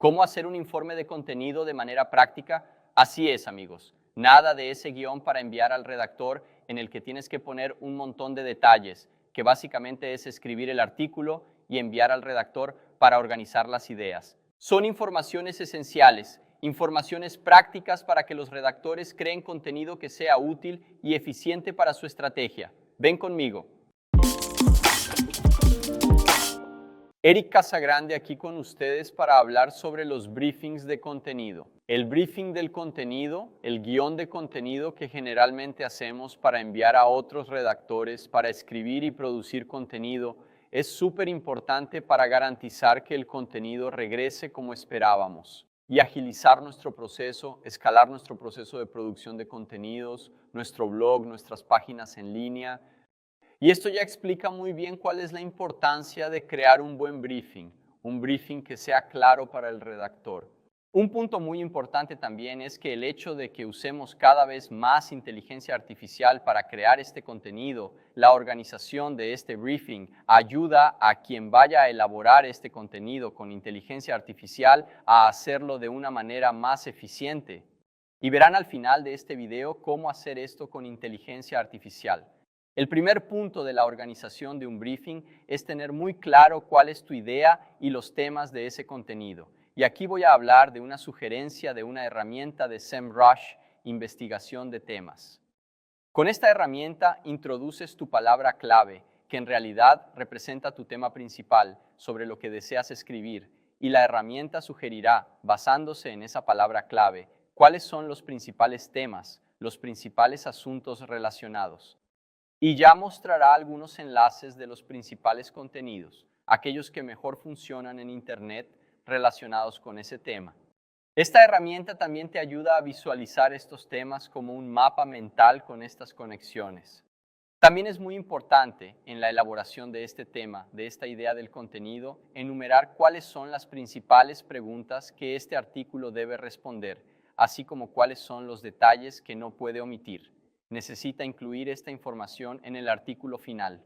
¿Cómo hacer un informe de contenido de manera práctica? Así es, amigos. Nada de ese guión para enviar al redactor en el que tienes que poner un montón de detalles, que básicamente es escribir el artículo y enviar al redactor para organizar las ideas. Son informaciones esenciales, informaciones prácticas para que los redactores creen contenido que sea útil y eficiente para su estrategia. Ven conmigo. Eric Casagrande aquí con ustedes para hablar sobre los briefings de contenido. El briefing del contenido, el guión de contenido que generalmente hacemos para enviar a otros redactores para escribir y producir contenido, es súper importante para garantizar que el contenido regrese como esperábamos y agilizar nuestro proceso, escalar nuestro proceso de producción de contenidos, nuestro blog, nuestras páginas en línea. Y esto ya explica muy bien cuál es la importancia de crear un buen un briefing que sea claro para el redactor. Un punto muy importante también es que el hecho de que usemos cada vez más inteligencia artificial para crear este contenido, la organización de este briefing ayuda a quien vaya a elaborar este contenido con inteligencia artificial a hacerlo de una manera más eficiente. Y verán al final de este video cómo hacer esto con inteligencia artificial. El primer punto de la organización de un briefing es tener muy claro cuál es tu idea y los temas de ese contenido. Y aquí voy a hablar de una sugerencia de una herramienta de SEMrush, investigación de temas. Con esta herramienta introduces tu palabra clave, que en realidad representa tu tema principal sobre lo que deseas escribir, y la herramienta sugerirá, basándose en esa palabra clave, cuáles son los principales temas, los principales asuntos relacionados. Y ya mostrará algunos enlaces de los principales contenidos, aquellos que mejor funcionan en Internet relacionados con ese tema. Esta herramienta también te ayuda a visualizar estos temas como un mapa mental con estas conexiones. También es muy importante en la elaboración de este tema, de esta idea del contenido, enumerar cuáles son las principales preguntas que este artículo debe responder, así como cuáles son los detalles que no puede omitir. Necesita incluir esta información en el artículo final.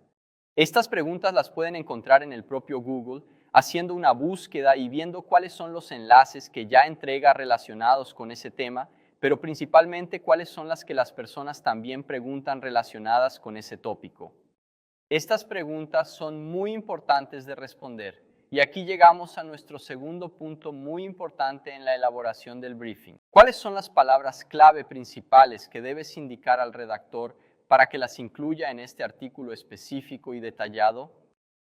Estas preguntas las pueden encontrar en el propio Google, haciendo una búsqueda y viendo cuáles son los enlaces que ya entrega relacionados con ese tema, pero principalmente cuáles son las que las personas también preguntan relacionadas con ese tópico. Estas preguntas son muy importantes de responder. Y aquí llegamos a nuestro segundo punto muy importante en la elaboración del briefing. ¿Cuáles son las palabras clave principales que debes indicar al redactor para que las incluya en este artículo específico y detallado?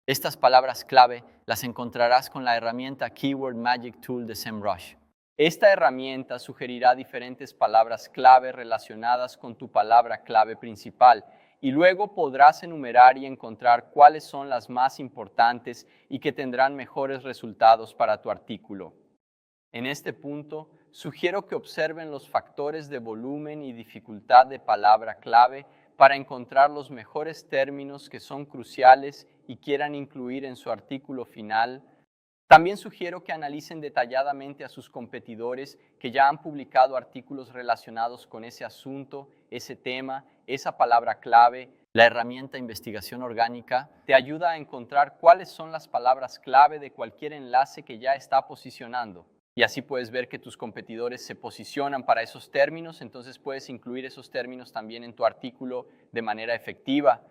Estas palabras clave las encontrarás con la herramienta Keyword Magic Tool de SEMrush. Esta herramienta sugerirá diferentes palabras clave relacionadas con tu palabra clave principal, y luego podrás enumerar y encontrar cuáles son las más importantes y que tendrán mejores resultados para tu artículo. En este punto, sugiero que observen los factores de volumen y dificultad de palabra clave para encontrar los mejores términos que son cruciales y quieran incluir en su artículo final. También sugiero que analicen detalladamente a sus competidores que ya han publicado artículos relacionados con ese asunto, ese tema, esa palabra clave. La herramienta Investigación Orgánica te ayuda a encontrar cuáles son las palabras clave de cualquier enlace que ya está posicionando. Y así puedes ver que tus competidores se posicionan para esos términos, entonces puedes incluir esos términos también en tu artículo de manera efectiva.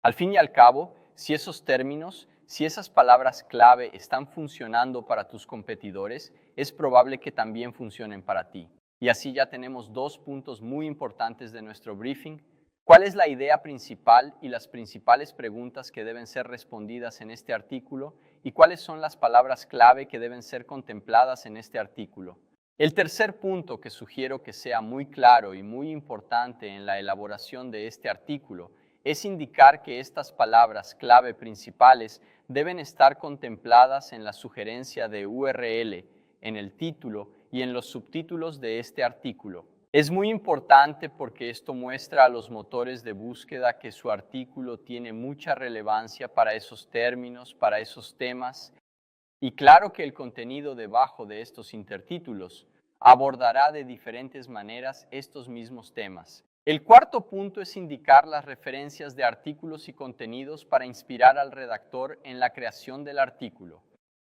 Al fin y al cabo, si esos términos, si esas palabras clave están funcionando para tus competidores, es probable que también funcionen para ti. Y así ya tenemos dos puntos muy importantes de nuestro briefing. ¿Cuál es la idea principal y las principales preguntas que deben ser respondidas en este artículo? ¿Y cuáles son las palabras clave que deben ser contempladas en este artículo? El tercer punto que sugiero que sea muy claro y muy importante en la elaboración de este artículo es indicar que estas palabras clave principales deben estar contempladas en la sugerencia de URL, en el título y en los subtítulos de este artículo. Es muy importante porque esto muestra a los motores de búsqueda que su artículo tiene mucha relevancia para esos términos, para esos temas. Y claro que el contenido debajo de estos intertítulos abordará de diferentes maneras estos mismos temas. El cuarto punto es indicar las referencias de artículos y contenidos para inspirar al redactor en la creación del artículo.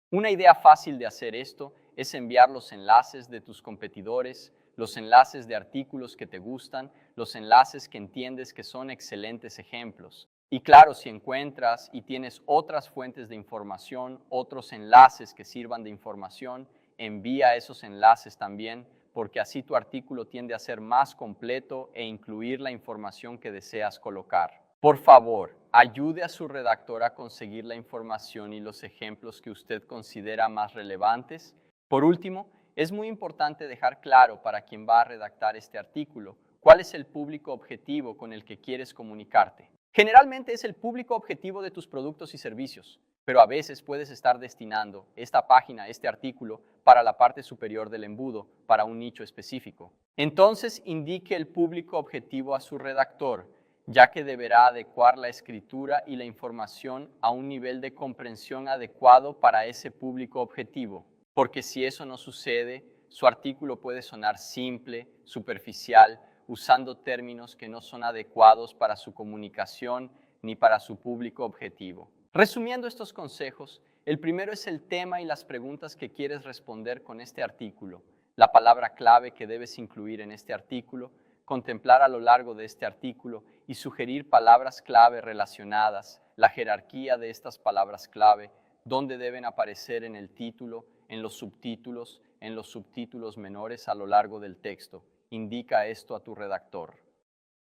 Una idea fácil de hacer esto es enviar los enlaces de tus competidores, los enlaces de artículos que te gustan, los enlaces que entiendes que son excelentes ejemplos. Y claro, si encuentras y tienes otras fuentes de información, otros enlaces que sirvan de información, envía esos enlaces también, porque así tu artículo tiende a ser más completo e incluir la información que deseas colocar. Por favor, ayude a su redactor a conseguir la información y los ejemplos que usted considera más relevantes. Por último, es muy importante dejar claro para quien va a redactar este artículo cuál es el público objetivo con el que quieres comunicarte. Generalmente es el público objetivo de tus productos y servicios, pero a veces puedes estar destinando esta página, este artículo, para la parte superior del embudo, para un nicho específico. Entonces, indique el público objetivo a su redactor, ya que deberá adecuar la escritura y la información a un nivel de comprensión adecuado para ese público objetivo. Porque si eso no sucede, su artículo puede sonar simple, superficial, usando términos que no son adecuados para su comunicación ni para su público objetivo. Resumiendo estos consejos, el primero es el tema y las preguntas que quieres responder con este artículo, la palabra clave que debes incluir en este artículo, contemplar a lo largo de este artículo y sugerir palabras clave relacionadas, la jerarquía de estas palabras clave, dónde deben aparecer en el título, en los subtítulos menores a lo largo del texto. Indica esto a tu redactor.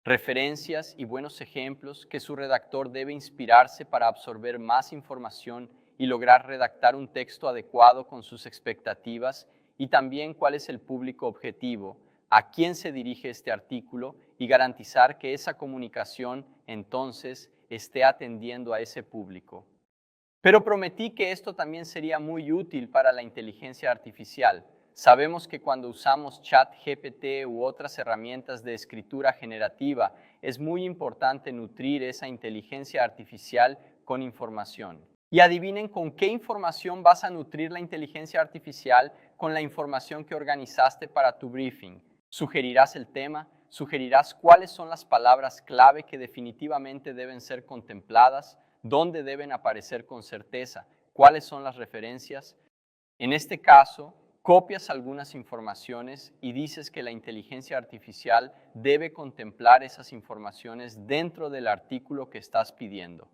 Referencias y buenos ejemplos que su redactor debe inspirarse para absorber más información y lograr redactar un texto adecuado con sus expectativas y también cuál es el público objetivo, a quién se dirige este artículo y garantizar que esa comunicación entonces esté atendiendo a ese público. Pero prometí que esto también sería muy útil para la inteligencia artificial. Sabemos que cuando usamos ChatGPT u otras herramientas de escritura generativa, es muy importante nutrir esa inteligencia artificial con información. Y adivinen con qué información vas a nutrir la inteligencia artificial con la información que organizaste para tu briefing. Sugerirás el tema, sugerirás cuáles son las palabras clave que definitivamente deben ser contempladas, dónde deben aparecer con certeza, cuáles son las referencias. En este caso, copias algunas informaciones y dices que la inteligencia artificial debe contemplar esas informaciones dentro del artículo que estás pidiendo.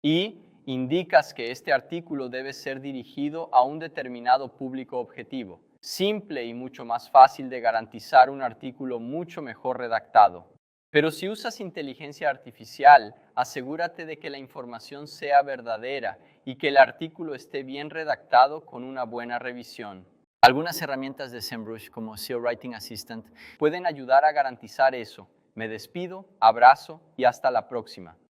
Y indicas que este artículo debe ser dirigido a un determinado público objetivo. Simple y mucho más fácil de garantizar un artículo mucho mejor redactado. Pero si usas inteligencia artificial, asegúrate de que la información sea verdadera y que el artículo esté bien redactado con una buena revisión. Algunas herramientas de SEMrush como SEO Writing Assistant pueden ayudar a garantizar eso. Me despido, abrazo y hasta la próxima.